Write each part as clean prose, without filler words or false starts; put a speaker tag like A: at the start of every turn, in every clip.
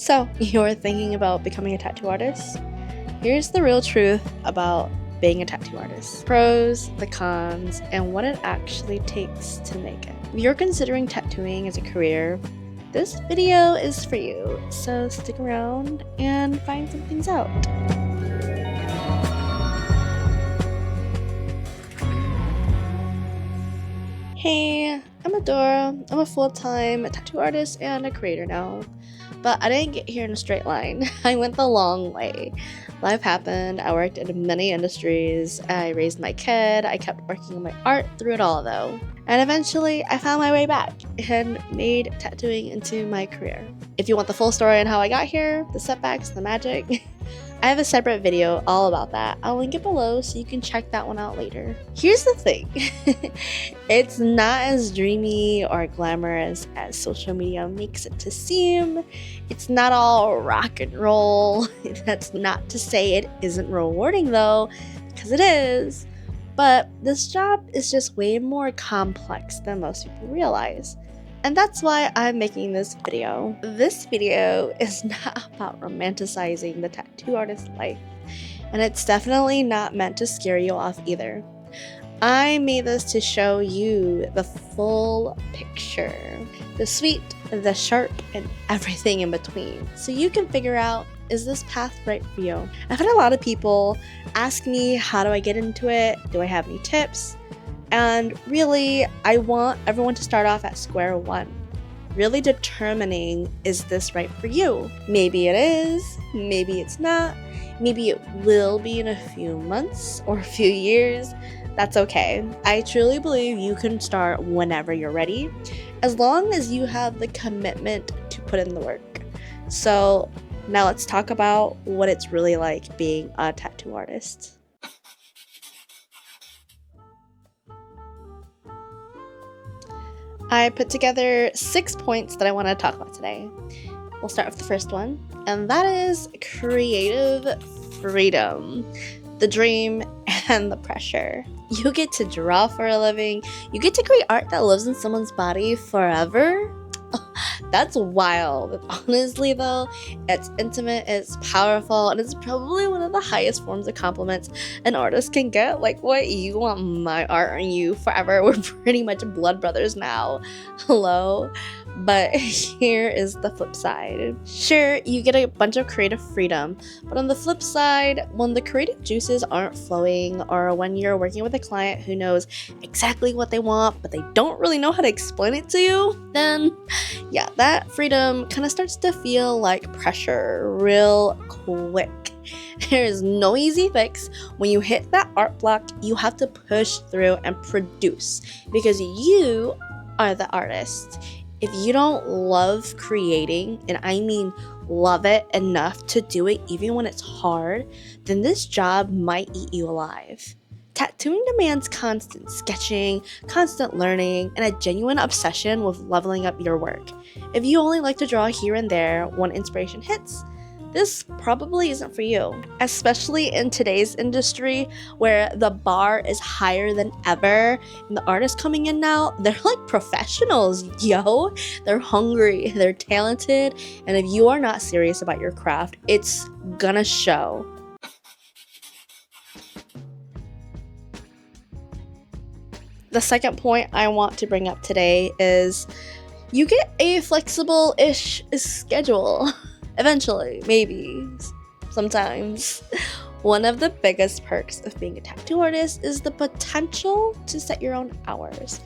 A: So, you're thinking about becoming a tattoo artist? Here's the real truth about being a tattoo artist. Pros, the cons, and what it actually takes to make it. If you're considering tattooing as a career, this video is for you. So stick around and find some things out. Hey, I'm Adora. I'm a full-time tattoo artist and a creator now. But I didn't get here in a straight line. I went the long way. Life happened. I worked in many industries. I raised my kid. I kept working on my art through it all though. And eventually I found my way back and made tattooing into my career. If you want the full story on how I got here, the setbacks, the magic, I have a separate video all about that. I'll link it below so you can check that one out later. Here's the thing. It's not as dreamy or glamorous as social media makes it to seem. It's not all rock and roll. That's not to say it isn't rewarding though, because it is. But this job is just way more complex than most people realize. And that's why I'm making this video. This video is not about romanticizing the tattoo artist life, and it's definitely not meant to scare you off either. I made this to show you the full picture, the sweet, the sharp, and everything in between, so you can figure out, is this path right for you? I've had a lot of people ask me, how do I get into it? Do I have any tips? And really, I want everyone to start off at square one, really determining, is this right for you? Maybe it is, maybe it's not, maybe it will be in a few months or a few years. That's okay. I truly believe you can start whenever you're ready, as long as you have the commitment to put in the work. So now let's talk about what it's really like being a tattoo artist. I put together 6 points that I want to talk about today. We'll start with the first one, and that is creative freedom. The dream and the pressure. You get to draw for a living. You get to create art that lives in someone's body forever. That's wild. Honestly though, it's intimate, it's powerful, and it's probably one of the highest forms of compliments an artist can get. Like, what, you want my art on you forever? We're pretty much blood brothers now. Hello? But here is the flip side. Sure, you get a bunch of creative freedom, but on the flip side, when the creative juices aren't flowing, or when you're working with a client who knows exactly what they want, but they don't really know how to explain it to you, then yeah, that freedom kind of starts to feel like pressure real quick. There is no easy fix. When you hit that art block, you have to push through and produce, because you are the artist. If you don't love creating, and I mean love it enough to do it even when it's hard, then this job might eat you alive. Tattooing demands constant sketching, constant learning, and a genuine obsession with leveling up your work. If you only like to draw here and there when inspiration hits, this probably isn't for you, especially in today's industry where the bar is higher than ever. And the artists coming in now, they're like professionals, yo. They're hungry, they're talented, and if you are not serious about your craft, it's gonna show. The second point I want to bring up today is you get a flexible-ish schedule. Eventually, maybe, sometimes. One of the biggest perks of being a tattoo artist is the potential to set your own hours.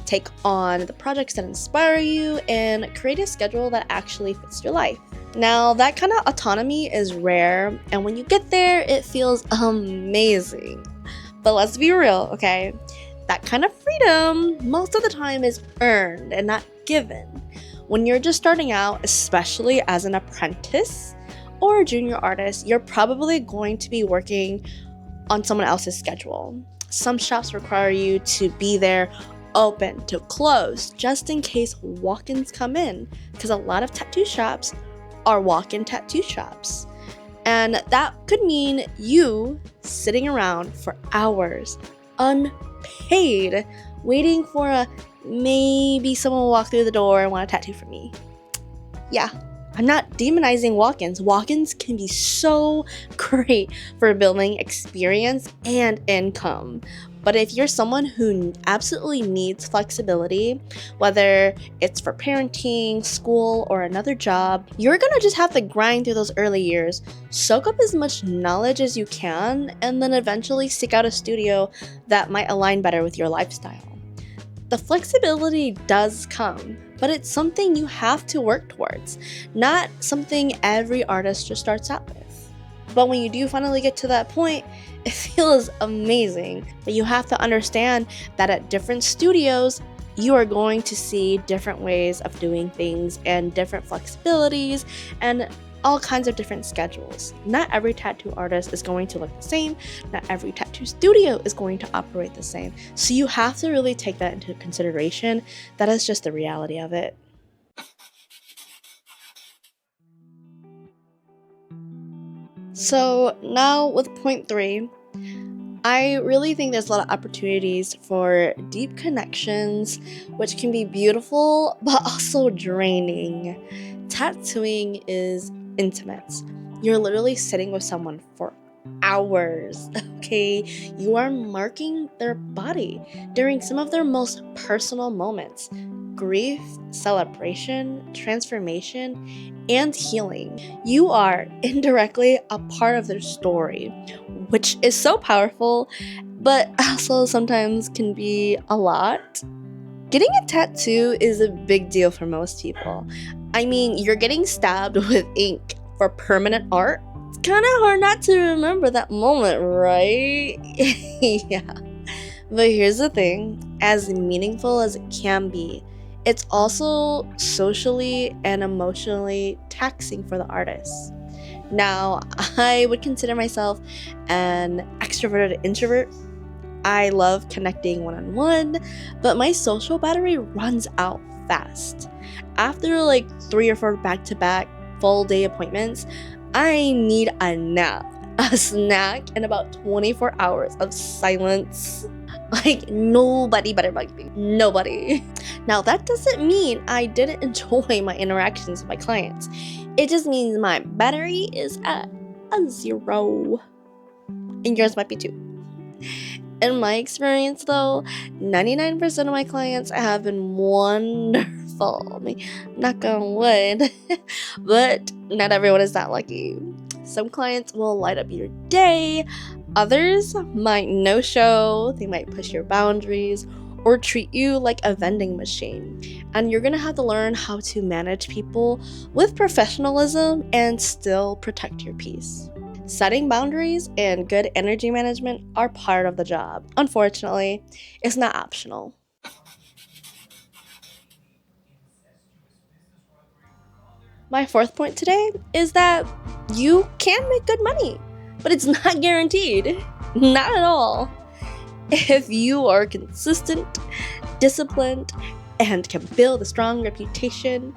A: Take on the projects that inspire you and create a schedule that actually fits your life. Now, that kind of autonomy is rare, and when you get there, it feels amazing. But let's be real, okay? That kind of freedom, most of the time, is earned and not given. When you're just starting out, especially as an apprentice or a junior artist, you're probably going to be working on someone else's schedule. Some shops require you to be there open to close, just in case walk-ins come in, because a lot of tattoo shops are walk-in tattoo shops. And that could mean you sitting around for hours, unpaid, waiting for maybe someone will walk through the door and want a tattoo from me. Yeah, I'm not demonizing walk-ins. Walk-ins can be so great for building experience and income. But if you're someone who absolutely needs flexibility, whether it's for parenting, school, or another job, you're gonna just have to grind through those early years, soak up as much knowledge as you can, and then eventually seek out a studio that might align better with your lifestyle. The flexibility does come, but it's something you have to work towards, not something every artist just starts out with. But when you do finally get to that point, it feels amazing. But you have to understand that at different studios, you are going to see different ways of doing things and different flexibilities and all kinds of different schedules. Not every tattoo artist is going to look the same. Not every tattoo studio is going to operate the same. So you have to really take that into consideration. That is just the reality of it. So now with point 3, I really think there's a lot of opportunities for deep connections, which can be beautiful but also draining. Tattooing is intimate. You're literally sitting with someone for hours, okay? You are marking their body during some of their most personal moments: grief, celebration, transformation, and healing. You are indirectly a part of their story, which is so powerful, but also sometimes can be a lot. Getting a tattoo is a big deal for most people. I mean, you're getting stabbed with ink for permanent art. It's kind of hard not to remember that moment, right? Yeah. But here's the thing, as meaningful as it can be, it's also socially and emotionally taxing for the artist. Now, I would consider myself an extroverted introvert. I love connecting one-on-one, but my social battery runs out fast. After like 3 or 4 back-to-back full day appointments, I need a nap, a snack, and about 24 hours of silence. Like, nobody better bug me. Nobody. Now, that doesn't mean I didn't enjoy my interactions with my clients. It just means my battery is at a 0. And yours might be too. In my experience, though, 99% of my clients have been wonderful. I mean, knock on wood. But not everyone is that lucky. Some clients will light up your day. Others might no-show. They might push your boundaries or treat you like a vending machine. And you're gonna have to learn how to manage people with professionalism and still protect your peace. Setting boundaries and good energy management are part of the job. Unfortunately, it's not optional. My 4th point today is that you can make good money, but it's not guaranteed. Not at all. If you are consistent, disciplined, and can build a strong reputation,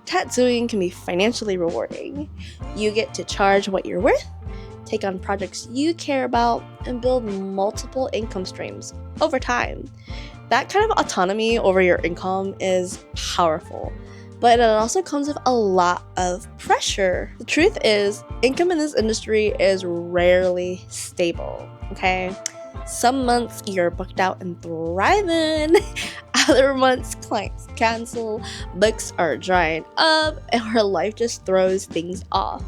A: tattooing can be financially rewarding. You get to charge what you're worth, take on projects you care about, and build multiple income streams over time. That kind of autonomy over your income is powerful, but it also comes with a lot of pressure. The truth is, income in this industry is rarely stable, okay? Some months you're booked out and thriving. Other months clients cancel, books are drying up, and her life just throws things off.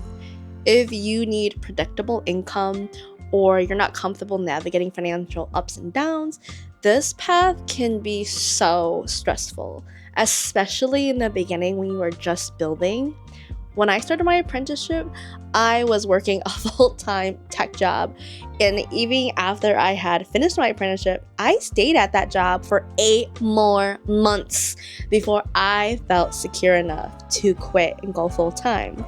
A: If you need predictable income or you're not comfortable navigating financial ups and downs, this path can be so stressful, especially in the beginning when you are just building. When I started my apprenticeship, I was working a full-time tech job, and even after I had finished my apprenticeship, I stayed at that job for 8 more months before I felt secure enough to quit and go full-time.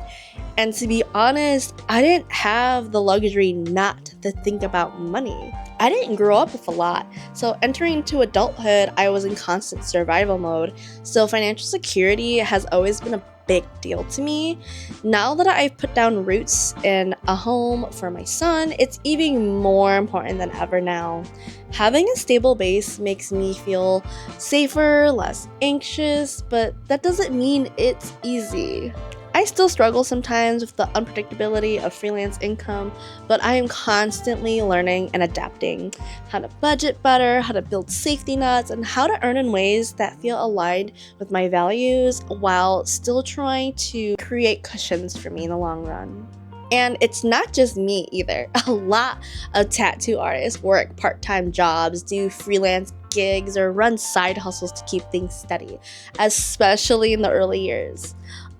A: And to be honest, I didn't have the luxury not to think about money. I didn't grow up with a lot, so entering into adulthood, I was in constant survival mode. So financial security has always been a big deal to me. Now that I've put down roots in a home for my son, it's even more important than ever now. Having a stable base makes me feel safer, less anxious, but that doesn't mean it's easy. I still struggle sometimes with the unpredictability of freelance income, but I am constantly learning and adapting how to budget better, how to build safety nets, and how to earn in ways that feel aligned with my values while still trying to create cushions for me in the long run. And it's not just me either. A lot of tattoo artists work part-time jobs, do freelance gigs, or run side hustles to keep things steady, especially in the early years.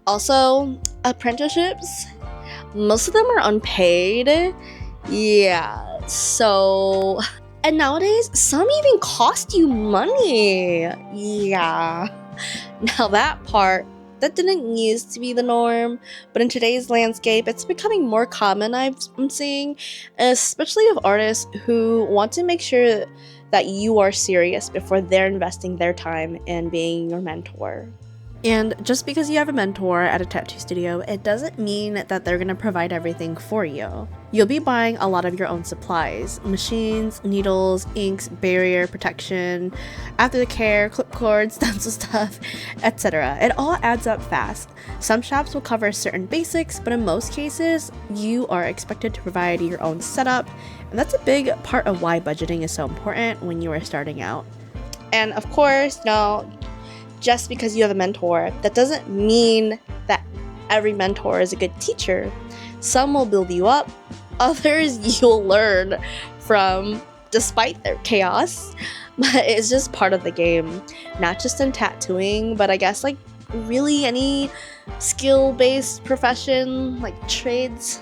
A: Also, apprenticeships, most of them are unpaid. Yeah, so. And nowadays, some even cost you money. Yeah. Now, that didn't used to be the norm, but in today's landscape, it's becoming more common, I'm seeing, especially of artists who want to make sure that you are serious before they're investing their time in being your mentor. And just because you have a mentor at a tattoo studio, it doesn't mean that they're going to provide everything for you. You'll be buying a lot of your own supplies: machines, needles, inks, barrier protection, aftercare, clip cords, stencil stuff, etc. It all adds up fast. Some shops will cover certain basics, but in most cases, you are expected to provide your own setup, and that's a big part of why budgeting is so important when you are starting out. And of course, no, just because you have a mentor, that doesn't mean that every mentor is a good teacher. Some will build you up, others you'll learn from despite their chaos. But it's just part of the game, not just in tattooing, but I guess like really any skill-based profession, like trades.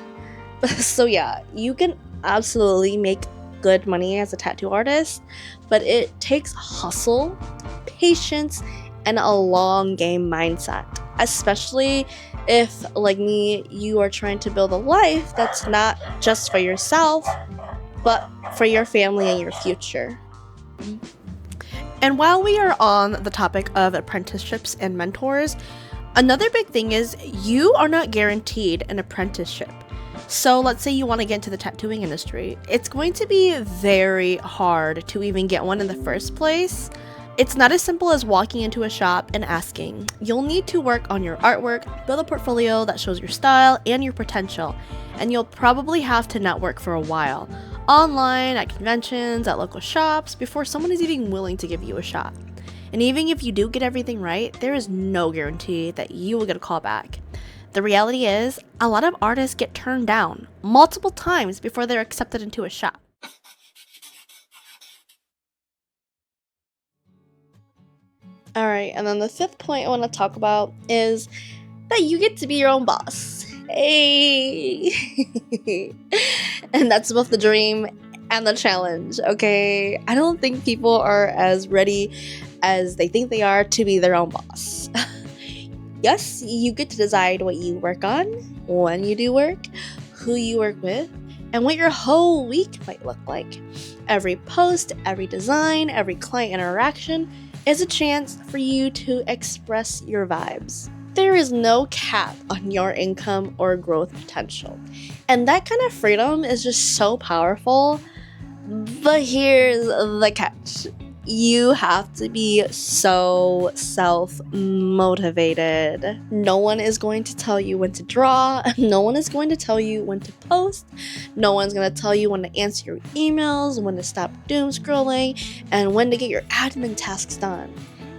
A: So yeah, you can absolutely make good money as a tattoo artist, but it takes hustle, patience, and a long game mindset, especially if, like me, you are trying to build a life that's not just for yourself, but for your family and your future. And while we are on the topic of apprenticeships and mentors, another big thing is you are not guaranteed an apprenticeship. So let's say you want to get into the tattooing industry. It's going to be very hard to even get one in the first place. It's not as simple as walking into a shop and asking. You'll need to work on your artwork, build a portfolio that shows your style and your potential, and you'll probably have to network for a while, online, at conventions, at local shops, before someone is even willing to give you a shot. And even if you do get everything right, there is no guarantee that you will get a call back. The reality is, a lot of artists get turned down multiple times before they're accepted into a shop. Alright, and then the fifth point I want to talk about is that you get to be your own boss. Hey! And that's both the dream and the challenge, okay? I don't think people are as ready as they think they are to be their own boss. Yes, you get to decide what you work on, when you do work, who you work with, and what your whole week might look like. Every post, every design, every client interaction is a chance for you to express your vibes. There is no cap on your income or growth potential. And that kind of freedom is just so powerful. But here's the catch. You have to be so self-motivated. No one is going to tell you when to draw. No one is going to tell you when to post. No one's going to tell you when to answer your emails, when to stop doom scrolling, and when to get your admin tasks done.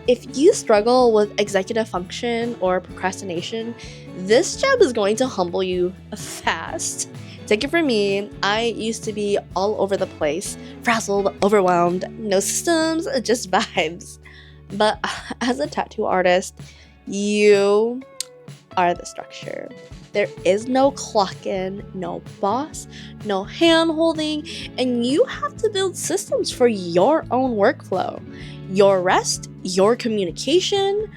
A: If you struggle with executive function or procrastination, this job is going to humble you fast. Take it from me, I used to be all over the place, frazzled, overwhelmed, no systems, just vibes. But as a tattoo artist, you are the structure. There is no clock in, no boss, no hand holding, and you have to build systems for your own workflow, your rest, your communication,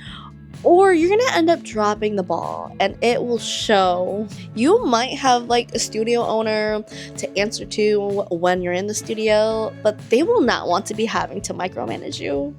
A: or you're gonna end up dropping the ball and it will show. You might have like a studio owner to answer to when you're in the studio, but they will not want to be having to micromanage you.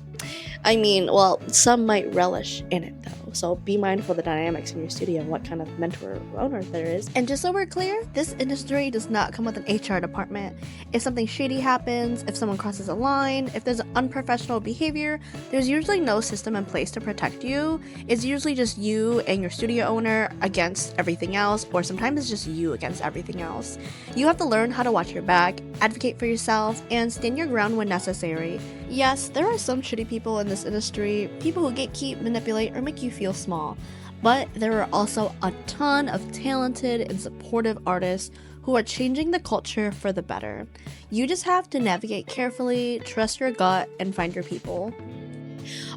A: I mean, well, some might relish in it though. So be mindful of the dynamics in your studio and what kind of mentor or owner there is. And just so we're clear, this industry does not come with an HR department. If something shady happens, if someone crosses a line, if there's unprofessional behavior, there's usually no system in place to protect you. It's usually just you and your studio owner against everything else, or sometimes it's just you against everything else. You have to learn how to watch your back, advocate for yourself, and stand your ground when necessary. Yes, there are some shitty people in this industry, people who gatekeep, manipulate, or make you feel small. But there are also a ton of talented and supportive artists who are changing the culture for the better. You just have to navigate carefully, trust your gut, and find your people.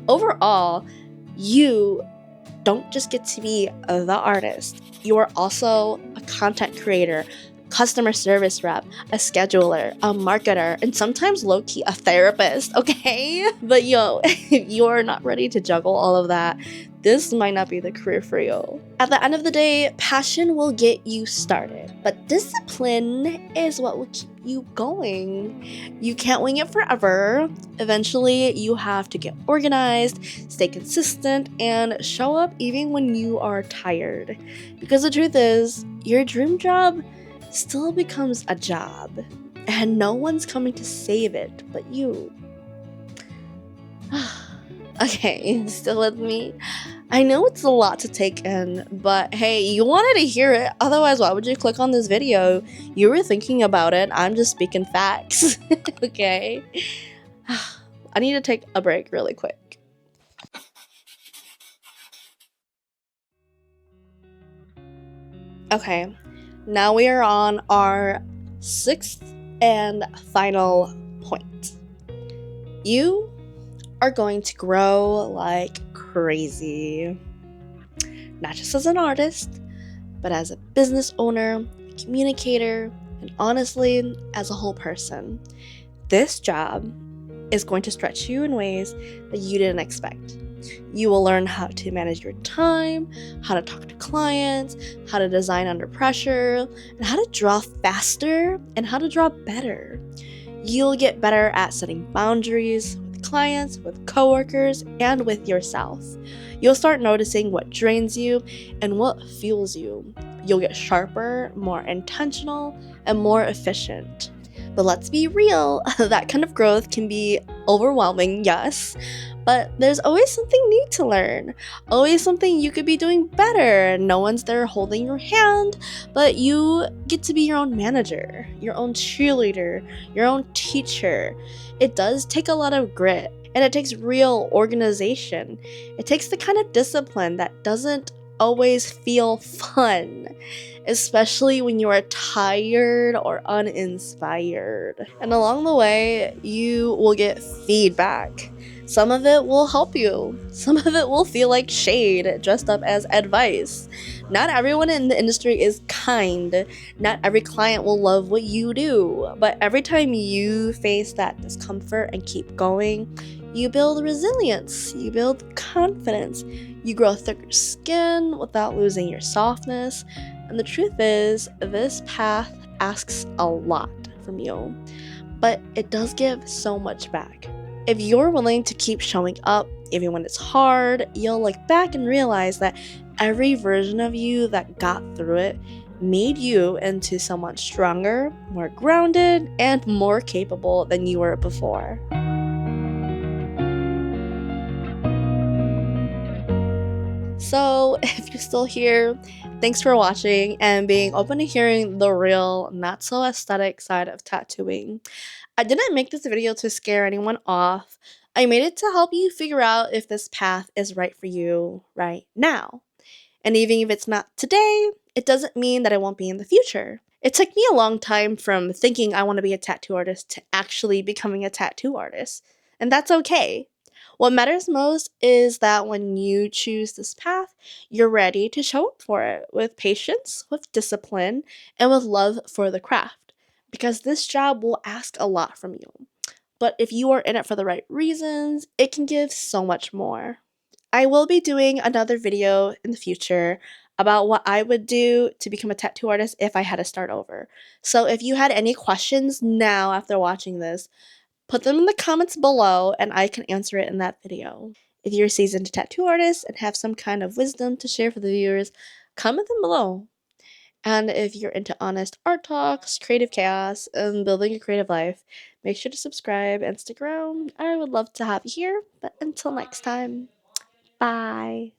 A: Overall, you don't just get to be the artist. You are also a content creator, customer service rep, a scheduler, a marketer, and sometimes low-key a therapist, okay? But yo, if you're not ready to juggle all of that, this might not be the career for you. At the end of the day, passion will get you started, but discipline is what will keep you going. You can't wing it forever. Eventually, you have to get organized, stay consistent, and show up even when you are tired. Because the truth is, your dream job still becomes a job, and no one's coming to save it but you. Okay, still with me? I know it's a lot to take in, but hey, you wanted to hear it, otherwise why would you click on this video? You were thinking about it, I'm just speaking facts. Okay? I need to take a break really quick. Okay, now we are on our 6th and final point. You are going to grow like crazy. Not just as an artist, but as a business owner, a communicator, and honestly, as a whole person. This job is going to stretch you in ways that you didn't expect. You will learn how to manage your time, how to talk to clients, how to design under pressure, and how to draw faster and how to draw better. You'll get better at setting boundaries with clients, with coworkers, and with yourself. You'll start noticing what drains you and what fuels you. You'll get sharper, more intentional, and more efficient. But let's be real, that kind of growth can be overwhelming, yes, but there's always something new to learn, always something you could be doing better. No one's there holding your hand, but you get to be your own manager, your own cheerleader, your own teacher. It does take a lot of grit, and it takes real organization. It takes the kind of discipline that doesn't always feel fun, especially when you are tired or uninspired. And along the way, you will get feedback. Some of it will help you. Some of it will feel like shade dressed up as advice. Not everyone in the industry is kind. Not every client will love what you do. But every time you face that discomfort and keep going, you build resilience. You build confidence. You grow thicker skin without losing your softness. And the truth is, this path asks a lot from you, but it does give so much back. If you're willing to keep showing up, even when it's hard, you'll look back and realize that every version of you that got through it made you into someone stronger, more grounded, and more capable than you were before. So, if you're still here, thanks for watching and being open to hearing the real, not so aesthetic side of tattooing. I didn't make this video to scare anyone off. I made it to help you figure out if this path is right for you right now. And even if it's not today, it doesn't mean that it won't be in the future. It took me a long time from thinking I want to be a tattoo artist to actually becoming a tattoo artist. And that's okay. What matters most is that when you choose this path, you're ready to show up for it with patience, with discipline, and with love for the craft. Because this job will ask a lot from you. But if you are in it for the right reasons, it can give so much more. I will be doing another video in the future about what I would do to become a tattoo artist if I had to start over. So if you had any questions now after watching this, put them in the comments below and I can answer it in that video. If you're a seasoned tattoo artist and have some kind of wisdom to share for the viewers, comment them below. And if you're into honest art talks, creative chaos, and building a creative life, make sure to subscribe and stick around. I would love to have you here, but until next time, bye.